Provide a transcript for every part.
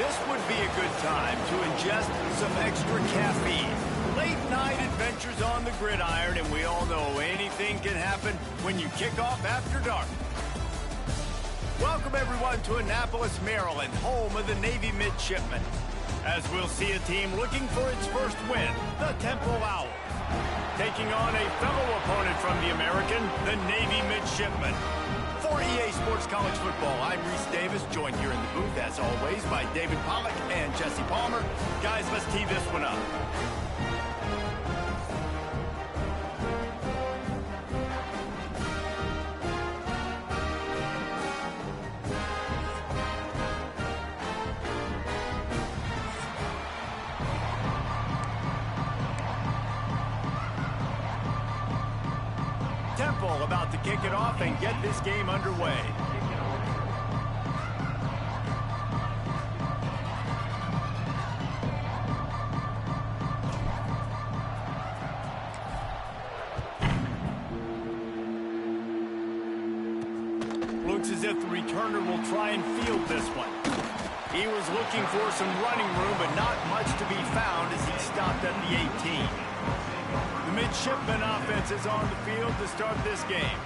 This would be a good time to ingest some extra caffeine. Late night adventures on the gridiron, and we all know anything can happen when you kick off after dark. Welcome everyone to Annapolis, Maryland, home of the Navy Midshipmen. As we'll see a team looking for its first win, the Temple Owls. Taking on a fellow opponent from the American, the Navy Midshipmen. For EA Sports College Football, I'm Reese Davis, joined here in the booth, as always, by David Pollack and Jesse Palmer. Guys, let's tee this one up. Temple about to kick it off and get this game underway. Looks as if the returner will try and field this one. He was looking for some running room, but not much to be found as he stopped at the 18. The Midshipmen offense is on the field to start this game.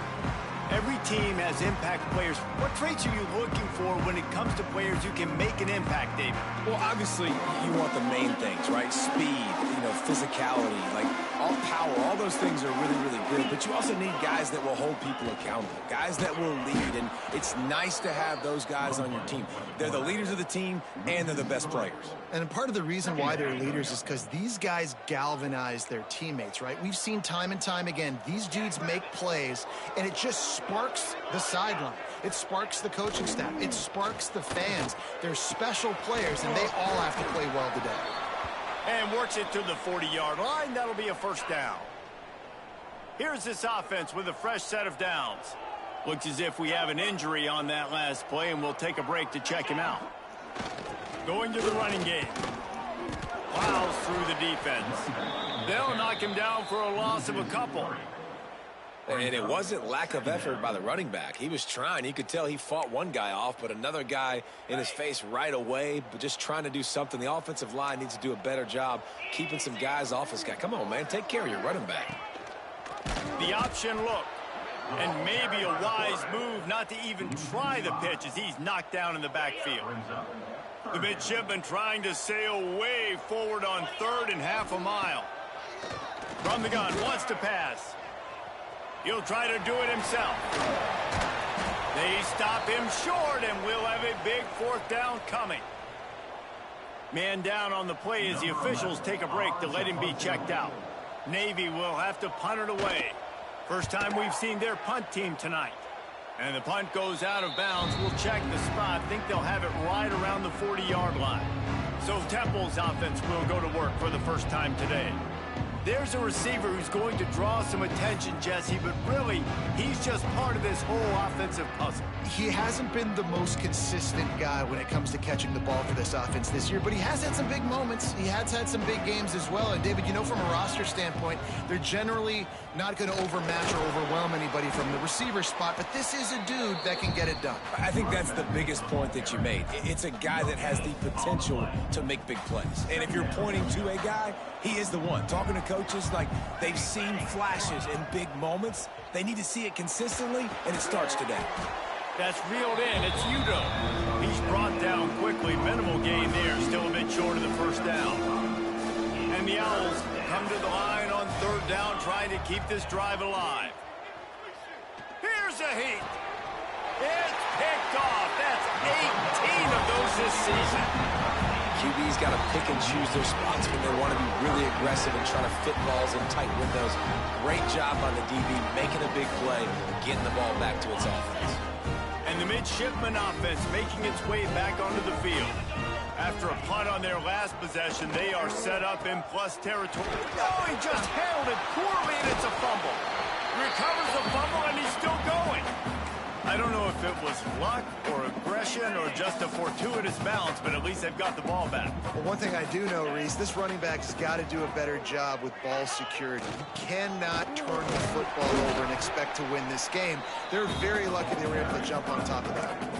Every team has impact players. What traits are you looking for when it comes to players who can make an impact, David? Well, obviously, you want the main things, right? Speed, physicality, like all power, all those things are really, really good. But you also need guys that will hold people accountable, guys that will lead. And it's nice to have those guys on your team. They're the leaders of the team, and they're the best players. And part of the reason why they're leaders is because these guys galvanize their teammates, right? We've seen time and time again, these dudes make plays, and it just sparks the sideline. It sparks the coaching staff. It sparks the fans. They're special players, and they all have to play well today. And works it to the 40-yard line. That'll be a first down. Here's this offense with a fresh set of downs. Looks as if we have an injury on that last play, and we'll take a break to check him out. Going to the running game. Plows through the defense. They'll knock him down for a loss of a couple. And it wasn't lack of effort by the running back. He was trying. You could tell he fought one guy off, but another guy in his face right away, but just trying to do something. The offensive line needs to do a better job keeping some guys off his guy. Come on, man. Take care of your running back. The option look. And maybe a wise move not to even try the pitch as he's knocked down in the backfield. The Midshipmen trying to sail way forward on third and half a mile. From the gun, wants to pass. He'll try to do it himself. They stop him short, and we'll have a big fourth down coming. Man down on the play as the officials take a break to let him be checked out. Navy will have to punt it away. First time we've seen their punt team tonight. And the punt goes out of bounds. We'll check the spot. Think they'll have it right around the 40-yard line. So Temple's offense will go to work for the first time today. There's a receiver who's going to draw some attention, Jesse, but really, he's just part of this whole offensive puzzle. He hasn't been the most consistent guy when it comes to catching the ball for this offense this year, but he has had some big moments. He has had some big games as well. And, David, from a roster standpoint, they're generally not going to overmatch or overwhelm anybody from the receiver spot, but this is a dude that can get it done. I think that's the biggest point that you made. It's a guy that has the potential to make big plays. And if you're pointing to a guy, he is the one. Talking to coaches, like, they've seen flashes in big moments. They need to see it consistently, and it starts today. That's reeled in. It's Udo. He's brought down quickly. Minimal gain there. Still a bit short of the first down. And the Owls come to the line on third down, trying to keep this drive alive. Here's a heat. It's picked off. That's 18 of those this season. QB's got to pick and choose their spots when they want to be really aggressive and try to fit balls in tight windows. Great job on the DB, making a big play, getting the ball back to its offense. And the Midshipmen offense making its way back onto the field. After a punt on their last possession, they are set up in plus territory. Oh, he just handled it poorly, and it's a fumble. Recovers the fumble, and he's still going. A I don't know if it was luck or aggression or just a fortuitous bounce, but at least they've got the ball back. Well, one thing I do know, Reese, this running back has got to do a better job with ball security. You cannot turn the football over and expect to win this game. They're very lucky they were able to jump on top of that.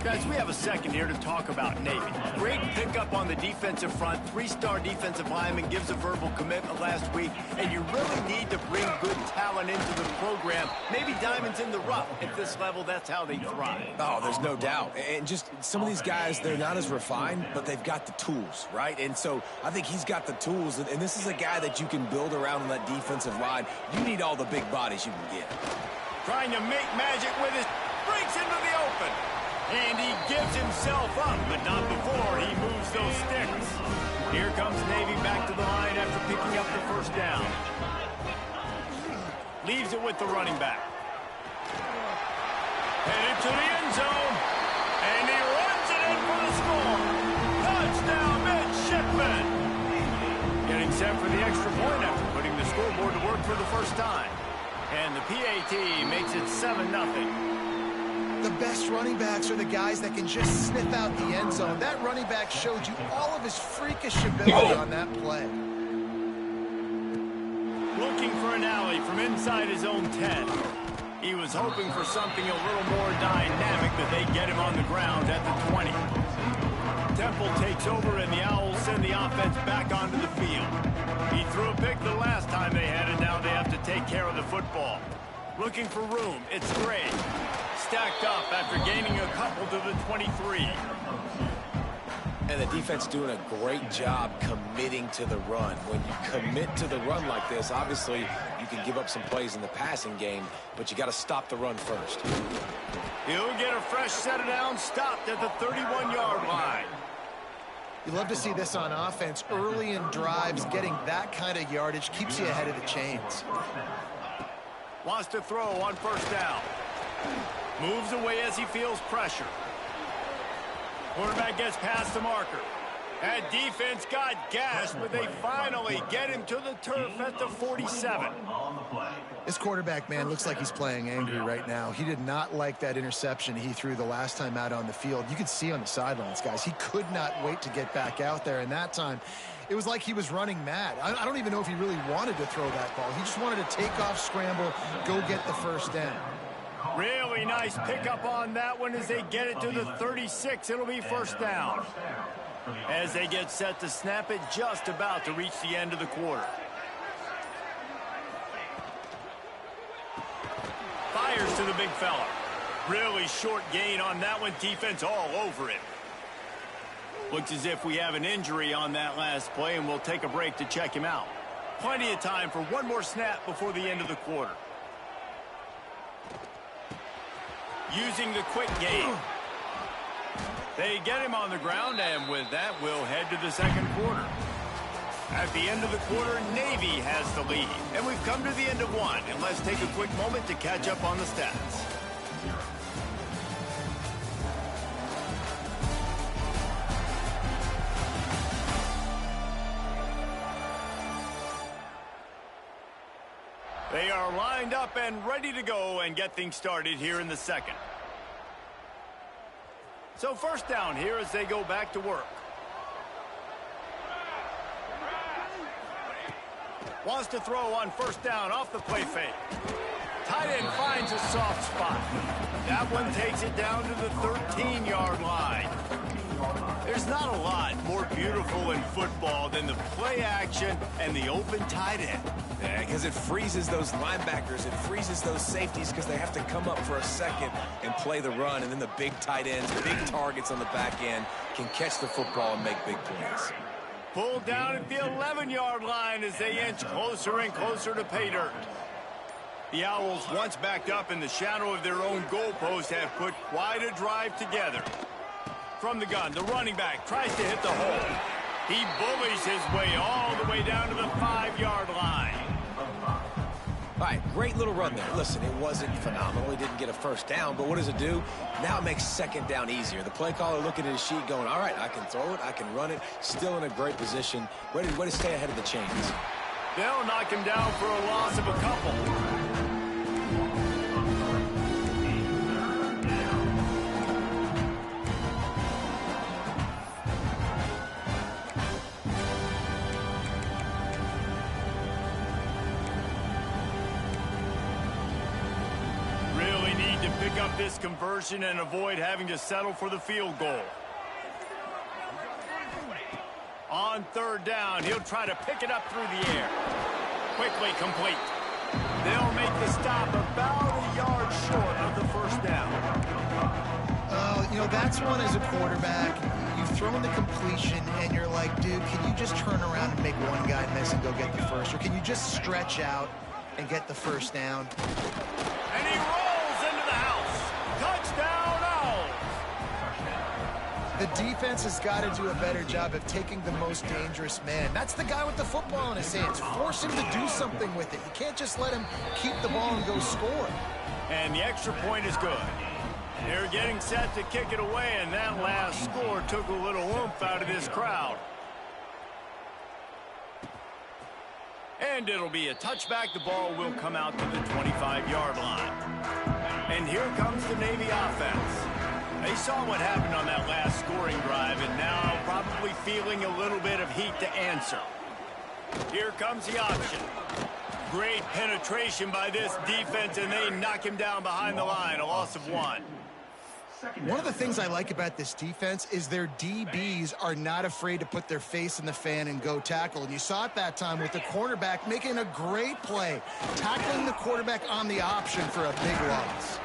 Guys, we have a second here to talk about Navy. Great pickup on the defensive front. Three-star defensive lineman gives a verbal commitment last week, and you really need to bring good talent into the program. Maybe diamonds in the rough. At this level, that's how they thrive. Oh, there's no doubt. And just some of these guys, they're not as refined, but they've got the tools, right? And so I think he's got the tools, and this is a guy that you can build around on that defensive line. You need all the big bodies you can get. Trying to make magic with his breaks into the open. And he gives himself up, but not before he moves those sticks. Here comes Navy back to the line after picking up the first down. Leaves it with the running back. Headed to the end zone. And he runs it in for the score. Touchdown, Midshipman. Getting set for the extra point after putting the scoreboard to work for the first time. And the PAT makes it 7-0. The best running backs are the guys that can just sniff out the end zone. That running back showed you all of his freakish ability on that play. Looking for an alley from inside his own 10. He was hoping for something a little more dynamic, but they get him on the ground at the 20. Temple takes over, and the Owls send the offense back onto the field. He threw a pick the last time they had it. Now they have to take care of the football. Looking for room. It's Gray. Stacked up after gaining a couple to the 23. And the defense doing a great job committing to the run. When you commit to the run like this, obviously you can give up some plays in the passing game, but you got to stop the run first. He'll get a fresh set of downs, stopped at the 31-yard line. You love to see this on offense. Early in drives, getting that kind of yardage keeps you ahead of the chains. Wants to throw on first down. Moves away as he feels pressure. Quarterback gets past the marker. That defense got gashed, but they finally get him to the turf at the 47. This quarterback, man, looks like he's playing angry right now. He did not like that interception he threw the last time out on the field. You could see on the sidelines, guys, he could not wait to get back out there. And that time, it was like he was running mad. I don't even know if he really wanted to throw that ball. He just wanted to take off, scramble, go get the first down. Really nice pickup on that one as they get it to the 36. It'll be first down. As they get set to snap it, just about to reach the end of the quarter. Fires to the big fella. Really short gain on that one. Defense all over it. Looks as if we have an injury on that last play, and we'll take a break to check him out. Plenty of time for one more snap before the end of the quarter. Using the quick game. They get him on the ground, and with that, we'll head to the second quarter. At the end of the quarter, Navy has the lead. And we've come to the end of one, and let's take a quick moment to catch up on the stats. They are lined up and ready to go and get things started here in the second. So first down here as they go back to work. Wants to throw on first down off the play fake. Tight end finds a soft spot. That one takes it down to the 13-yard line. There's not a lot more beautiful in football than the play action and the open tight end. Yeah, because it freezes those linebackers. It freezes those safeties because they have to come up for a second and play the run. And then the big tight ends, big targets on the back end can catch the football and make big plays. Pulled down at the 11-yard line as they inch closer and closer to pay dirt. The Owls, once backed up in the shadow of their own goalpost, have put quite a drive together. From the gun, the running back tries to hit the hole. He bullies his way all the way down to the 5-yard line. All right, great little run there. Listen, it wasn't phenomenal. He didn't get a first down, but what does it do? Now it makes second down easier. The play caller looking at his sheet going, all right, I can throw it, I can run it, still in a great position, ready to stay ahead of the chains. They'll knock him down for a loss of a couple. need to pick up this conversion and avoid having to settle for the field goal. On third down, he'll try to pick it up through the air. Quickly complete. They'll make the stop about a yard short of the first down. You know, that's one as a quarterback. You've thrown the completion, and you're like, dude, can you just turn around and make one guy miss and go get the first? Or can you just stretch out and get the first down? And he rolls into the house. Touchdown, Owls. The defense has got to do a better job of taking the most dangerous man. That's the guy with the football in his hands. Force him to do something with it. You can't just let him keep the ball and go score. And the extra point is good. They're getting set to kick it away, and that last score took a little oomph out of this crowd. And it'll be a touchback. The ball will come out to the 25-yard line. And here comes the Navy offense. They saw what happened on that last scoring drive, and now probably feeling a little bit of heat to answer. Here comes the option. Great penetration by this defense, and they knock him down behind the line, a loss of 1. One of the things I like about this defense is their DBs are not afraid to put their face in the fan and go tackle. And you saw it that time with the cornerback making a great play, tackling the quarterback on the option for a big loss.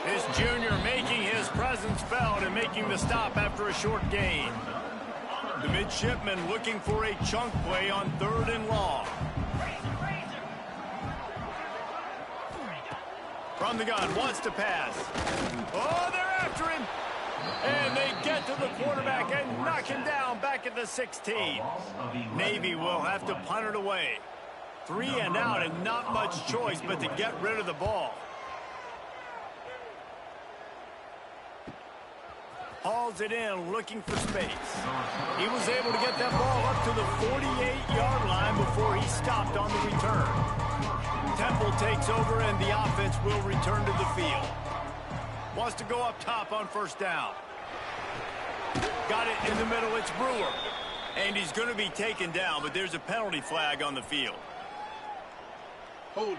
This junior making his presence felt and making the stop after a short gain. The midshipman looking for a chunk play on 3rd and long. From the gun, wants to pass. Oh, they're after him. And they get to the quarterback and knock him down back at the 16. Navy will have to punt it away. 3 and out and not much choice but to get rid of the ball. Hauls it in, looking for space. He was able to get that ball up to the 48-yard line before he stopped on the return. Temple takes over, and the offense will return to the field. Wants to go up top on 1st down. Got it in the middle, it's Brewer. And he's going to be taken down, but there's a penalty flag on the field. Hold it.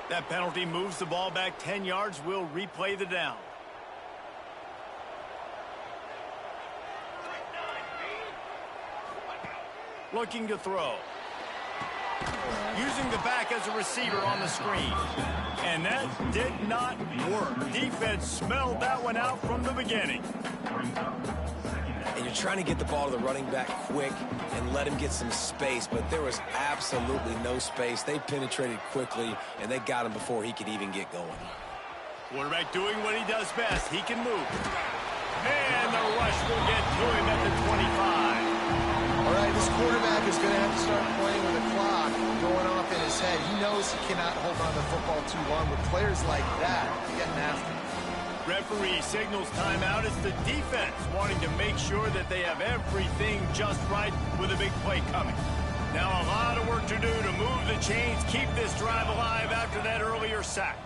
That penalty moves the ball back 10 yards. We'll replay the down. Looking to throw. Using the back as a receiver on the screen. And that did not work. Defense smelled that one out from the beginning. And you're trying to get the ball to the running back quick and let him get some space, but there was absolutely no space. They penetrated quickly, and they got him before he could even get going. Quarterback doing what he does best. He can move. And the rush will get to him at the 25. All right, this quarterback is going to have to start playing with a clock going off in his head. He knows he cannot hold on to the football too long with players like that getting after him. Referee signals timeout. It's the defense wanting to make sure that they have everything just right with a big play coming. Now a lot of work to do to move the chains, keep this drive alive after that earlier sack.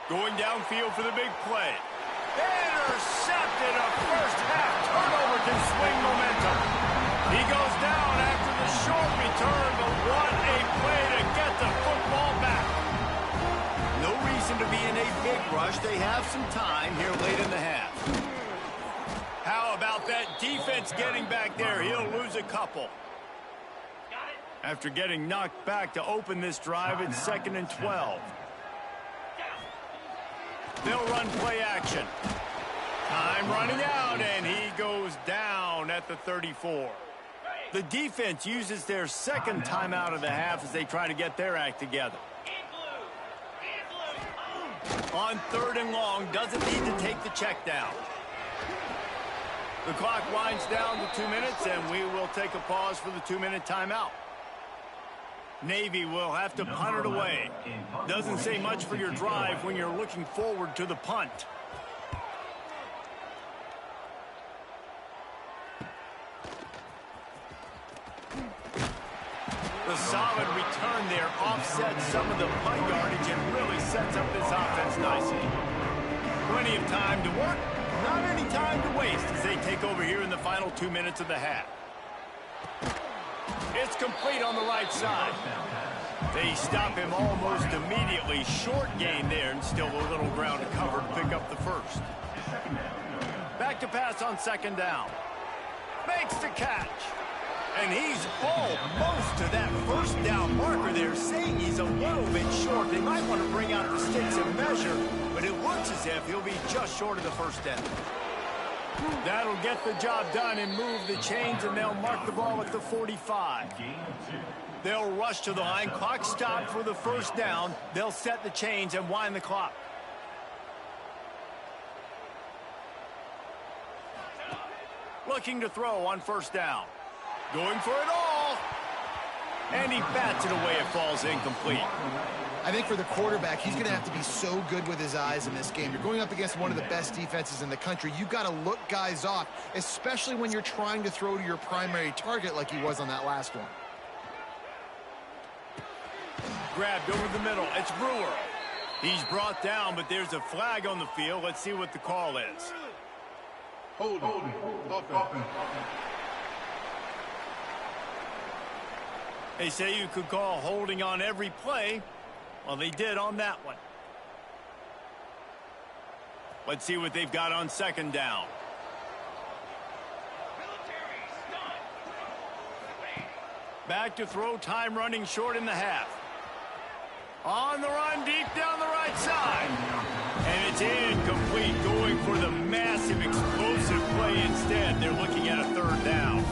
Going downfield for the big play. Intercepted. A first half turnover can swing momentum. He goes down after the short return, but what a play to get the football back. No reason to be in a big rush. They have some time here late in the half. How about that defense getting back there? He'll lose a couple. After getting knocked back to open this drive, it's 2nd and 12. They'll run play action. Time running out, and he goes down at the 34. The defense uses their 2nd timeout of the half as they try to get their act together. On 3rd and long, doesn't need to take the check down. The clock winds down to 2 minutes, and we will take a pause for the 2-minute timeout. Navy will have to punt it away. Doesn't say much for your drive when you're looking forward to the punt. The solid return there offsets some of the punt yardage and really sets up this offense nicely. Plenty of time to work, not any time to waste as they take over here in the final 2 minutes of the half. It's complete on the right side. They stop him almost immediately. Short gain there, and still a little ground to cover to pick up the first. Back to pass on second down. Makes the catch. And he's almost to that first down marker there, saying he's a little bit short. They might want to bring out the sticks and measure, but it looks as if he'll be just short of the first down. That'll get the job done and move the chains, and they'll mark the ball at the 45. They'll rush to the line. Clock stopped for the first down. They'll set the chains and wind the clock. Looking to throw on first down. Going for it all. And he bats it away. It falls incomplete. I think for the quarterback, he's going to have to be so good with his eyes in this game. You're going up against one of the best defenses in the country. You've got to look guys off, especially when you're trying to throw to your primary target like he was on that last one. Grabbed over the middle. It's Brewer. He's brought down, but there's a flag on the field. Let's see what the call is. Hold on. Offense. They say you could call holding on every play. Well, they did on that one. Let's see what they've got on second down. Back to throw, time running short in the half. On the run, deep down the right side. And it's incomplete, going for the massive explosive play instead. They're looking at a third down.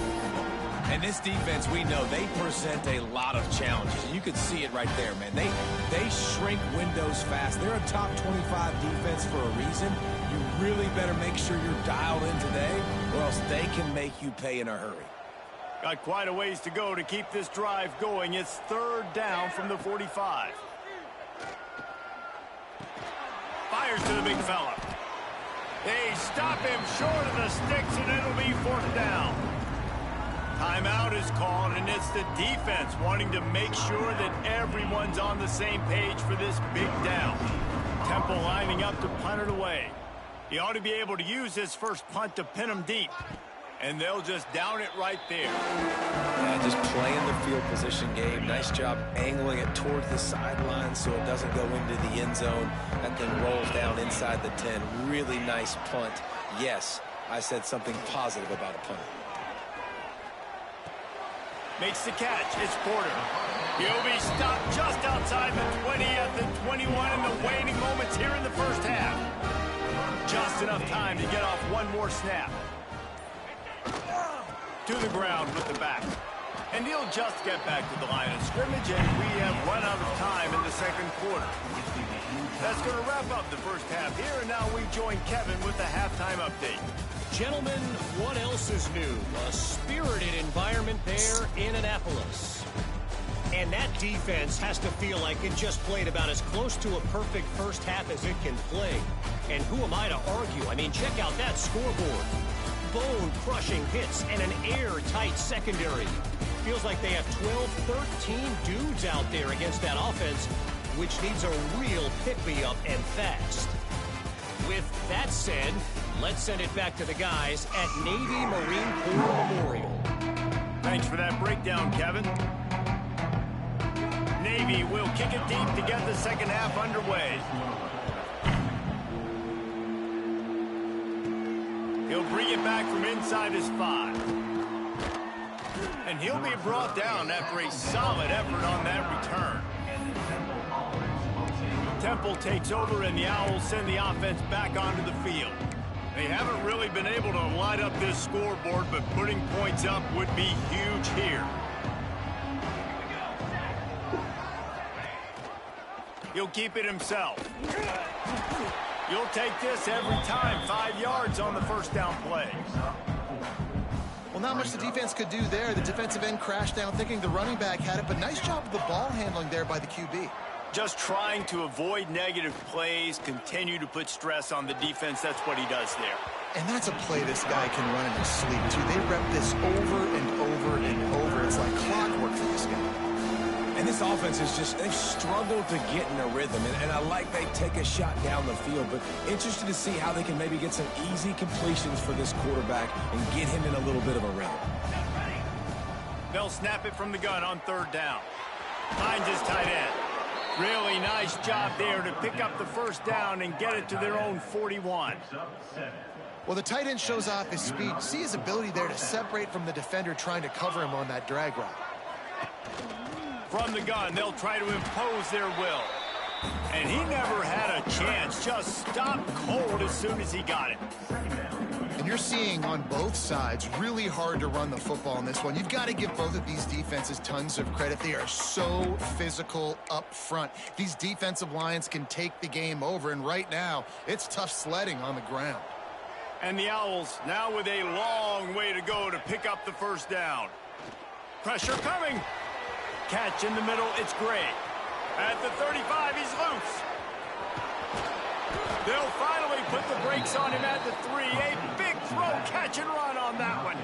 And this defense, we know, they present a lot of challenges. And you can see it right there, man. They shrink windows fast. They're a top 25 defense for a reason. You really better make sure you're dialed in today, or else they can make you pay in a hurry. Got quite a ways to go to keep this drive going. It's third down from the 45. Fires to the big fella. They stop him short of the sticks, and it'll be fourth down. Timeout is called, and it's the defense wanting to make sure that everyone's on the same page for this big down. Temple lining up to punt it away. He ought to be able to use his first punt to pin him deep. And they'll just down it right there. Yeah, just playing the field position game. Nice job angling it towards the sideline so it doesn't go into the end zone. That thing rolls down inside the 10. Really nice punt. Yes, I said something positive about a punt. Makes the catch. It's Porter. He'll be stopped just outside the 20 at the 21 in the waning moments here in the first half. Just enough time to get off one more snap. To the ground with the back. And he'll just get back to the line of scrimmage, and we have run out of time in the second quarter. That's going to wrap up the first half here, and now we join Kevin with the halftime update. Gentlemen, what else is new? A spirited environment there in Annapolis. And that defense has to feel like it just played about as close to a perfect first half as it can play. And who am I to argue? I mean, check out that scoreboard. Bone-crushing hits and an airtight secondary. Feels like they have 12, 13 dudes out there against that offense, which needs a real pick-me-up and fast. With that said, let's send it back to the guys at Navy Marine Corps Memorial. Thanks for that breakdown, Kevin. Navy will kick it deep to get the second half underway. He'll bring it back from inside his 5. And he'll be brought down after a solid effort on that return. Temple takes over, and the Owls send the offense back onto the field. They haven't really been able to light up this scoreboard, but putting points up would be huge here. He'll keep it himself. You'll take this every time. 5 yards on the first down play. Well, not much the defense could do there. The defensive end crashed down thinking the running back had it, but nice job of the ball handling there by the QB. Just trying to avoid negative plays, continue to put stress on the defense. That's what he does there. And that's a play this guy can run in his sleep, too. They rep this over and over and over. It's like clockwork for this guy. And this offense is just, they've struggled to get in a rhythm. And I like they take a shot down the field, but interested to see how they can maybe get some easy completions for this quarterback and get him in a little bit of a rhythm. They'll snap it from the gun on 3rd down. Finds his tight end. Really nice job there to pick up the 1st down and get it to their own 41. Well, the tight end shows off his speed. See his ability there to separate from the defender trying to cover him on that drag route. From the gun, they'll try to impose their will. And he never had a chance. Just stopped cold as soon as he got it. And you're seeing on both sides really hard to run the football in this one. You've got to give both of these defenses tons of credit. They are so physical up front. These defensive lines can take the game over, and right now it's tough sledding on the ground. And the Owls now with a long way to go to pick up the 1st down. Pressure coming. Catch in the middle, it's Gray. At the 35, he's loose. They'll finally put the brakes on him at the 3. A big throw, catch and run on that one.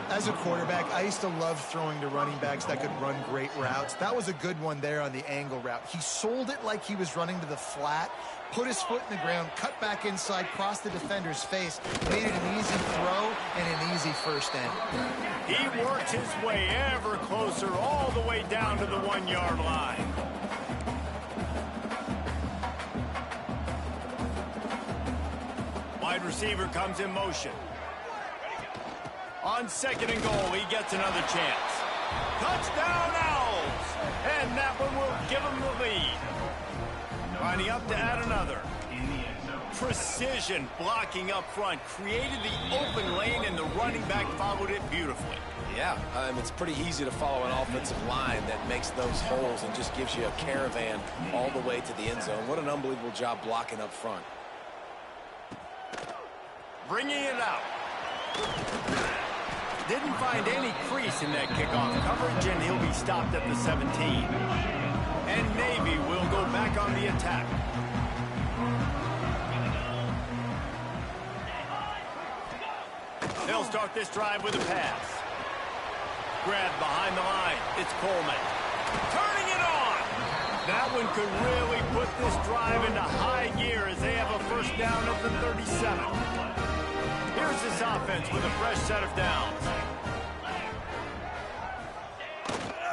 As a quarterback, I used to love throwing to running backs that could run great routes. That was a good one there on the angle route. He sold it like he was running to the flat, put his foot in the ground, cut back inside, crossed the defender's face, made it an easy throw and an easy 1st down. He worked his way ever closer all the way down to the 1-yard line. Wide receiver comes in motion. On 2nd and goal, he gets another chance. Touchdown, Owls! And that one will give him the lead. Lining up to add another. Precision blocking up front. Created the open lane, and the running back followed it beautifully. Yeah, it's pretty easy to follow an offensive line that makes those holes and just gives you a caravan all the way to the end zone. What an unbelievable job blocking up front. Bringing it out. Didn't find any crease in that kickoff coverage, and he'll be stopped at the 17. And Navy will go back on the attack. They'll start this drive with a pass. Grabbed behind the line. It's Coleman. Turning it on. That one could really put this drive into high gear as they have a 1st down at the 37. Here's this offense with a fresh set of downs.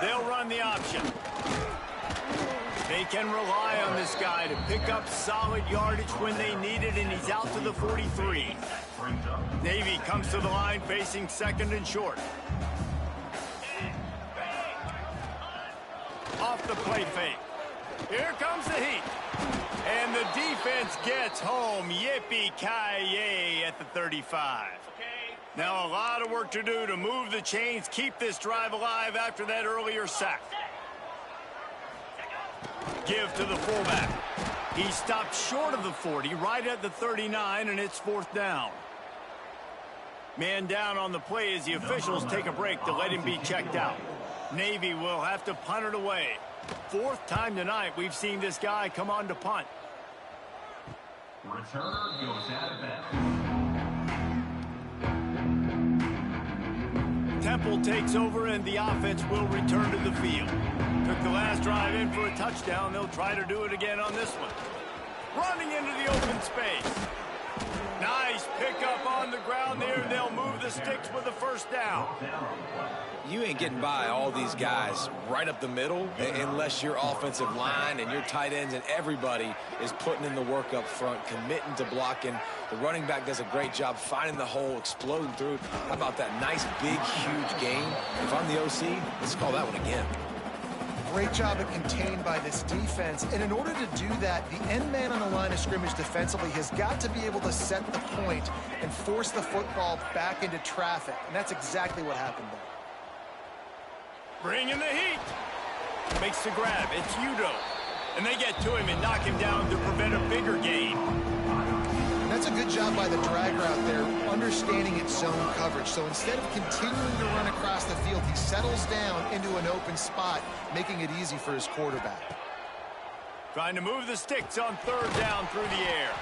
They'll run the option. They can rely on this guy to pick up solid yardage when they need it, and he's out to the 43. Navy comes to the line facing 2nd and short. Off the play fake. Here comes the heat. And the defense gets home. Yippee-ki-yay at the 35. Now a lot of work to do to move the chains, keep this drive alive after that earlier sack. Give to the fullback. He stopped short of the 40, right at the 39, and it's 4th down. Man down on the play as the officials take a break to let him be checked out. Navy will have to punt it away. 4th time tonight we've seen this guy come on to punt. Returner goes out of bounds. Temple takes over and the offense will return to the field. Took the last drive in for a touchdown. They'll try to do it again on this one. Running into the open space. Nice pickup on the ground there. They'll move the sticks with the 1st down. You ain't getting by all these guys right up the middle unless your offensive line and your tight ends and everybody is putting in the work up front, committing to blocking. The running back does a great job finding the hole, exploding through it. How about that nice, big, huge gain? If I'm the OC, let's call that one again. Great job at contained by this defense. And in order to do that, the end man on the line of scrimmage defensively has got to be able to set the point and force the football back into traffic. And that's exactly what happened there. Bringing the heat. Makes the grab. It's Udo. And they get to him and knock him down to prevent a bigger gain. And that's a good job by the drag route there, understanding its zone coverage. So instead of continuing to run across the field, he settles down into an open spot, making it easy for his quarterback. Trying to move the sticks on 3rd down through the air.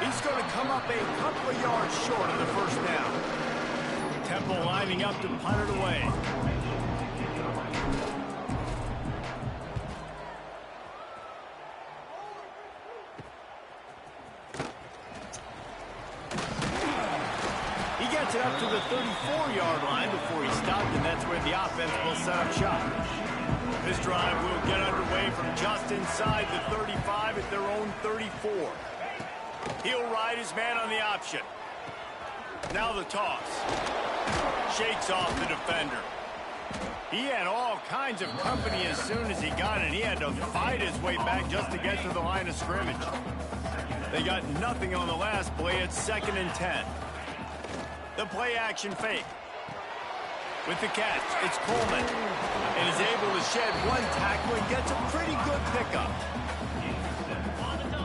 He's going to come up a couple of yards short of the 1st down. Temple lining up to punt it away. gets it up to the 34-yard line before he stopped, and that's where the offense will set up shop. This drive will get underway from just inside the 35 at their own 34. He'll ride his man on the option. Now the toss. Shakes off the defender. He had all kinds of company as soon as he got it. He had to fight his way back just to get to the line of scrimmage. They got nothing on the last play. It's 2nd and 10. The play action fake. With the catch, it's Coleman. And he's able to shed one tackle and gets a pretty good pickup.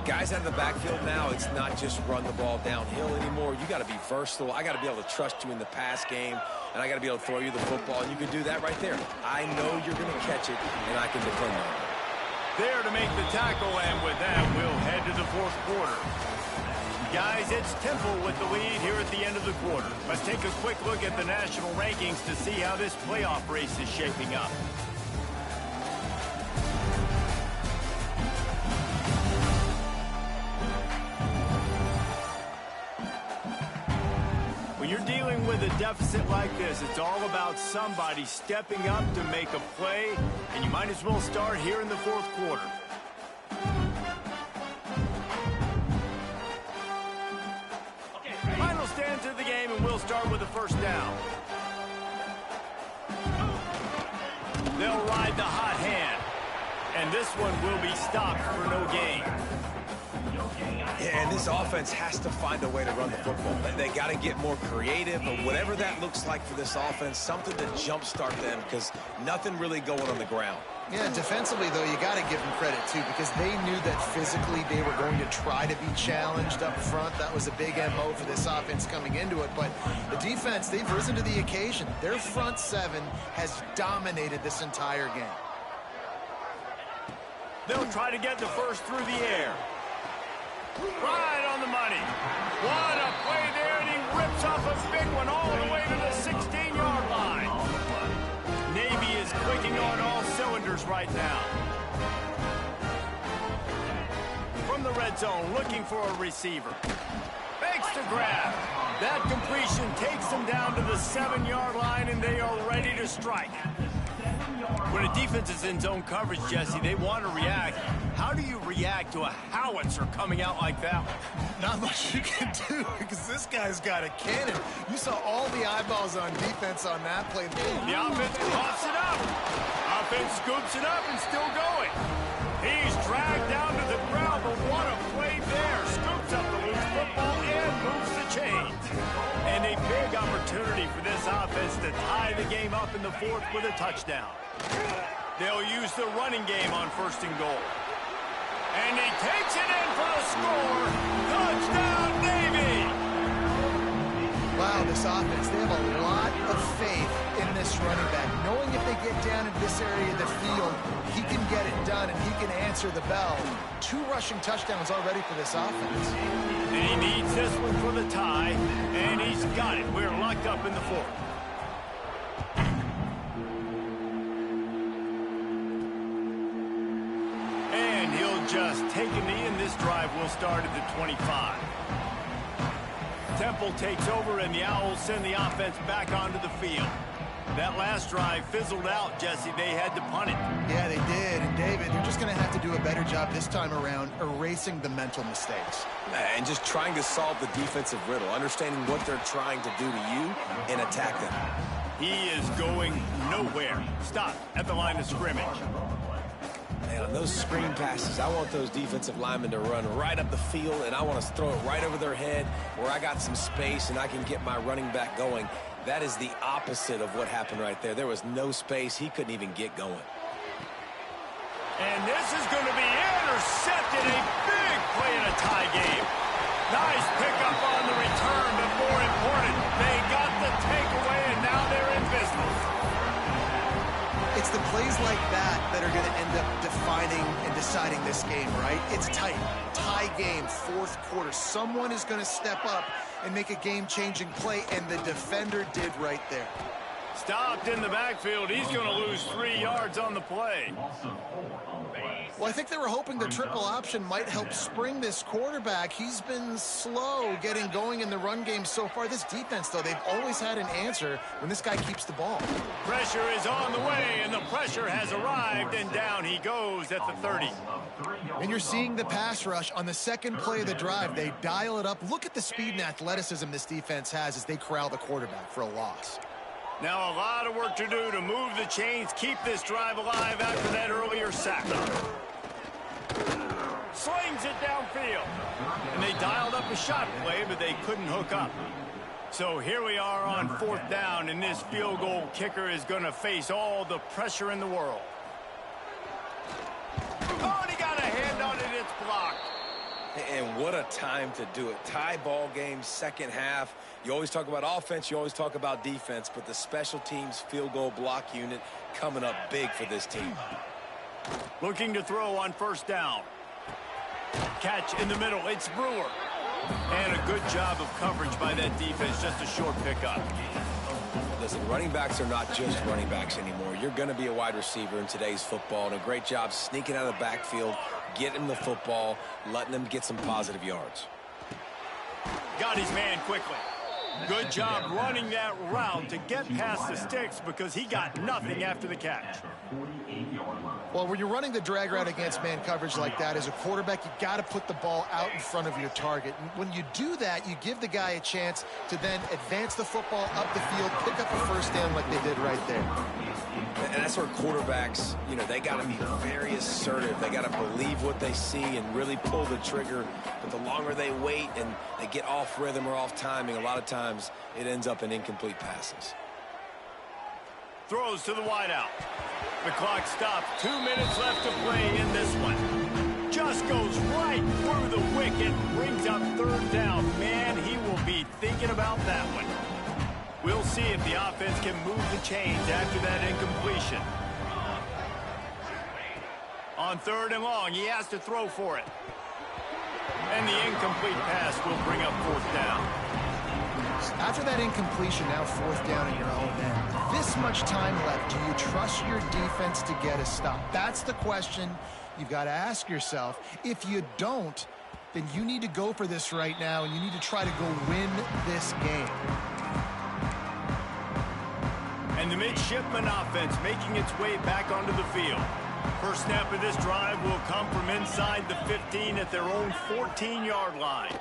Guys out of the backfield now, it's not just run the ball downhill anymore. You got to be versatile. I got to be able to trust you in the pass game, and I got to be able to throw you the football, and you can do that right there. I know you're going to catch it, and I can depend on it. There to make the tackle, and with that, we'll head to the 4th quarter. Guys, it's Temple with the lead here at the end of the quarter. Let's take a quick look at the national rankings to see how this playoff race is shaping up. When you're dealing with a deficit like this, it's all about somebody stepping up to make a play, and you might as well start here in the 4th quarter. Final stands of the game, and we'll start with the 1st down. They'll ride the hot hand, and this one will be stopped for no gain. Yeah, and this offense has to find a way to run the football. They got to get more creative, but whatever that looks like for this offense, something to jumpstart them because nothing really going on the ground. Yeah, defensively, though, you got to give them credit, too, because they knew that physically they were going to try to be challenged up front. That was a big MO for this offense coming into it. But the defense, they've risen to the occasion. Their front 7 has dominated this entire game. They'll try to get the first through the air. Right on the money. What a play there, and he rips off a big one all the way to the 16-yard line. Navy is clicking on all cylinders right now. From the red zone, looking for a receiver. Fakes to grab. That completion takes them down to the 7-yard line, and they are ready to strike. When a defense is in zone coverage, Jesse, they want to react. How do you react to a howitzer coming out like that? Not much you can do because this guy's got a cannon. You saw all the eyeballs on defense on that play. The offense coughs it up. Offense scoops it up and still going. He's dragged down to the ground, but what a play there. Scoops up the loose football and moves the chains. And a big opportunity for this offense to tie the game up in the 4th with a touchdown. They'll use the running game on 1st and goal. And he takes it in for the score. Touchdown, Navy! Wow, this offense, they have a lot of faith in this running back. Knowing if they get down in this area of the field, he can get it done and he can answer the bell. 2 rushing touchdowns already for this offense. And he needs this one for the tie, and he's got it. We're locked up in the 4th. And he'll just take a knee, and this drive will start at the 25. Temple takes over, and the Owls send the offense back onto the field. That last drive fizzled out, Jesse. They had to punt it. Yeah, they did. And, David, they're just going to have to do a better job this time around erasing the mental mistakes. And just trying to solve the defensive riddle, understanding what they're trying to do to you and attack them. He is going nowhere. Stop at the line of scrimmage. Man, on those screen passes, I want those defensive linemen to run right up the field, and I want to throw it right over their head where I got some space and I can get my running back going. That is the opposite of what happened right there. There was no space. He couldn't even get going. And this is going to be intercepted. A big play in a tie game. Nice pickup on the return, but more important, they got the takeaway, and now they're in business. It's the plays like that that are going to end up defining and deciding this game, right? It's tight. Tie game, 4th quarter. Someone is going to step up and make a game-changing play, and the defender did right there. Stopped in the backfield. He's going to lose 3 yards on the play. Well, I think they were hoping the triple option might help spring this quarterback. He's been slow getting going in the run game so far. This defense, though, they've always had an answer when this guy keeps the ball. Pressure is on the way, and the pressure has arrived, and down he goes at the 30. And you're seeing the pass rush on the second play of the drive. They dial it up. Look at the speed and athleticism this defense has as they corral the quarterback for a loss. Now a lot of work to do to move the chains, keep this drive alive after that earlier sack. Slings it downfield. And they dialed up a shot play, but they couldn't hook up. So here we are on 4th down, and this field goal kicker is going to face all the pressure in the world. Oh, and he got a hand on it. It's blocked. And what a time to do it. Tie ball game, second half. You always talk about offense, you always talk about defense, but the special teams field goal block unit coming up big for this team. Looking to throw on 1st down. Catch in the middle. It's Brewer. And a good job of coverage by that defense. Just a short pickup. Listen, running backs are not just running backs anymore. You're going to be a wide receiver in today's football, and a great job sneaking out of the backfield, getting the football, letting them get some positive yards. Got his man quickly. Good job running that route to get past the sticks because he got nothing after the catch. Well, when you're running the drag route against man coverage like that, as a quarterback, you got to put the ball out in front of your target. And when you do that, you give the guy a chance to then advance the football up the field, pick up a 1st down like they did right there. And that's where quarterbacks, you know, they got to be very assertive. They got to believe what they see and really pull the trigger. But the longer they wait and they get off rhythm or off timing, a lot of times it ends up in incomplete passes. Throws to the wideout. The clock stopped. 2 minutes left to play in this one. Just goes right through the wicket. Brings up 3rd down. Man, he will be thinking about that one. We'll see if the offense can move the chains after that incompletion. On 3rd and long, he has to throw for it. And the incomplete pass will bring up 4th down. After that incompletion, now 4th down in your own end. This much time left. Do you trust your defense to get a stop? That's the question you've got to ask yourself. If you don't, then you need to go for this right now, and you need to try to go win this game. And the midshipman offense making its way back onto the field. First snap of this drive will come from inside the 15 at their own 14-yard line.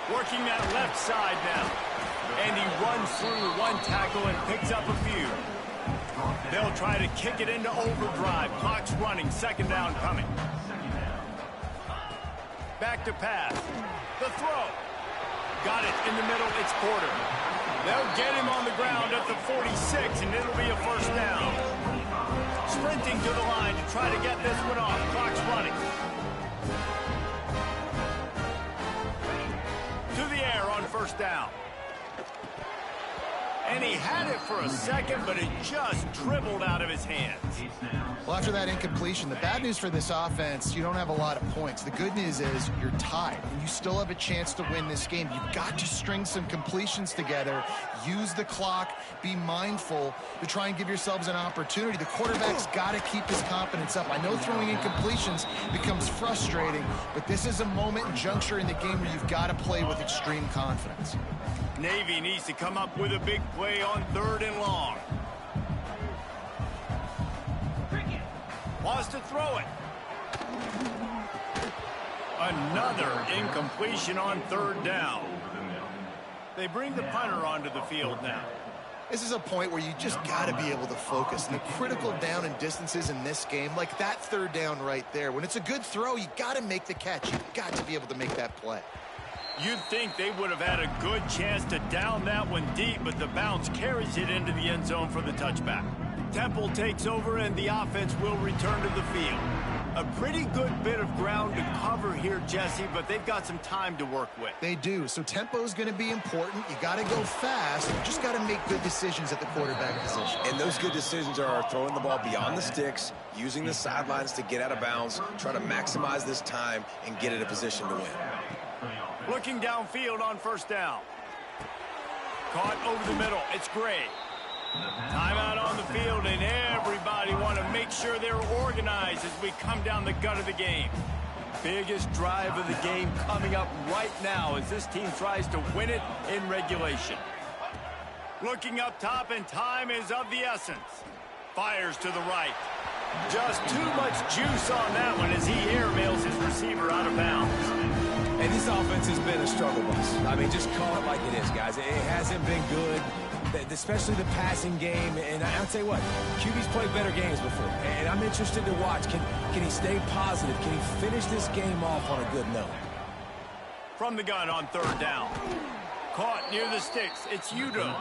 Working that left side now. And he runs through one tackle and picks up a few. They'll try to kick it into overdrive. Clock's running. 2nd down coming. Back to pass. The throw. Got it in the middle. It's Porter. They'll get him on the ground at the 46, and it'll be a 1st down. Sprinting to the line to try to get this one off. Clock's running. To the air on 1st down. And he had it for a second, but it just dribbled out of his hands. Well, after that incompletion, the bad news for this offense, you don't have a lot of points. The good news is you're tied, and you still have a chance to win this game. You've got to string some completions together, use the clock, be mindful to try and give yourselves an opportunity. The quarterback's got to keep his confidence up. I know throwing incompletions becomes frustrating, but this is a moment and juncture in the game where you've got to play with extreme confidence. Navy needs to come up with a big play on 3rd and long. Wants to throw it. Another incompletion on 3rd down. They bring the punter onto the field now. This is a point where you just got to be able to focus. And the critical down and distances in this game, like that 3rd down right there, when it's a good throw, you got to make the catch. You've got to be able to make that play. You'd think they would have had a good chance to down that one deep, but the bounce carries it into the end zone for the touchback. Temple takes over, and the offense will return to the field. A pretty good bit of ground to cover here, Jesse, but they've got some time to work with. They do, so tempo is going to be important. You got to go fast. You just got to make good decisions at the quarterback position. And those good decisions are throwing the ball beyond the sticks, using the sidelines to get out of bounds, try to maximize this time and get in a position to win. Looking downfield on 1st down. Caught over the middle. It's Gray. Timeout on the field, and everybody want to make sure they're organized as we come down the gut of the game. Biggest drive of the game coming up right now as this team tries to win it in regulation. Looking up top, and time is of the essence. Fires to the right. Just too much juice on that one as he airmails his receiver out of bounds. And this offense has been a struggle bus. I mean, just call it like it is, guys. It hasn't been good, especially the passing game. And I'll tell you what, QB's played better games before. And I'm interested to watch. Can he stay positive? Can he finish this game off on a good note? From the gun on third down. Caught near the sticks. It's Udo.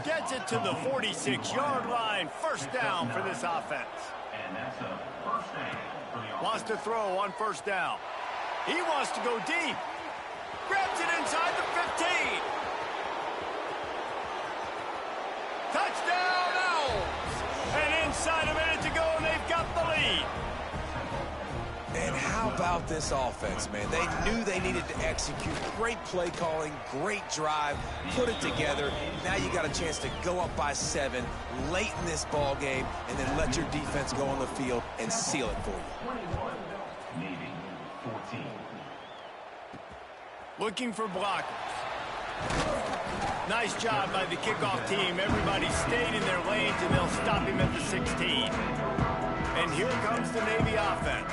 Gets it to the 46-yard line. First down for this offense. Wants to throw on first down. He wants to go deep. Grabs it inside the 15. Touchdown Owls! And inside a minute to go, and they've got the lead. And how about this offense, man? They knew they needed to execute. Great play calling, great drive, put it together. Now you got a chance to go up by 7 late in this ball game and then let your defense go on the field and seal it for you. Looking for blockers. Nice job by the kickoff team. Everybody stayed in their lanes, and they'll stop him at the 16. And here comes the Navy offense.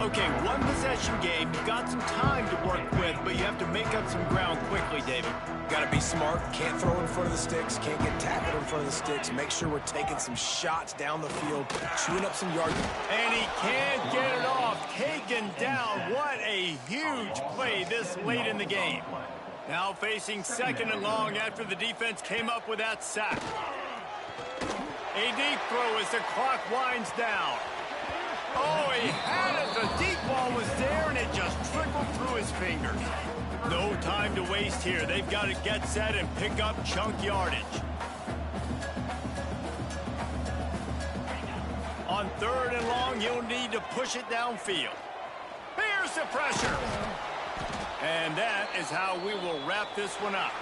Okay, one possession game. You've got some time to work with, but you have to make up some ground quickly, David. Got to be smart. Can't throw in front of the sticks. Can't get tackled in front of the sticks. Make sure we're taking some shots down the field, chewing up some yards. And he can't get it off. Taken down. What a huge play this late in the game. Now facing second and long after the defense came up with that sack. A deep throw as the clock winds down. Oh, he had it. The deep ball was there, and it just trickled through his fingers. No time to waste here. They've got to get set and pick up chunk yardage. On third and long, you'll need to push it downfield. Here's the pressure. And that is how we will wrap this one up.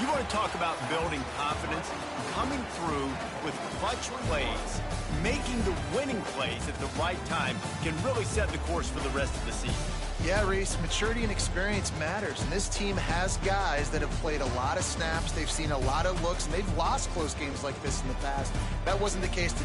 You want to talk about building confidence? Coming through with clutch plays, making the winning plays at the right time can really set the course for the rest of the season. Yeah, Reese, maturity and experience matters, and this team has guys that have played a lot of snaps, they've seen a lot of looks, and they've lost close games like this in the past. That wasn't the case today.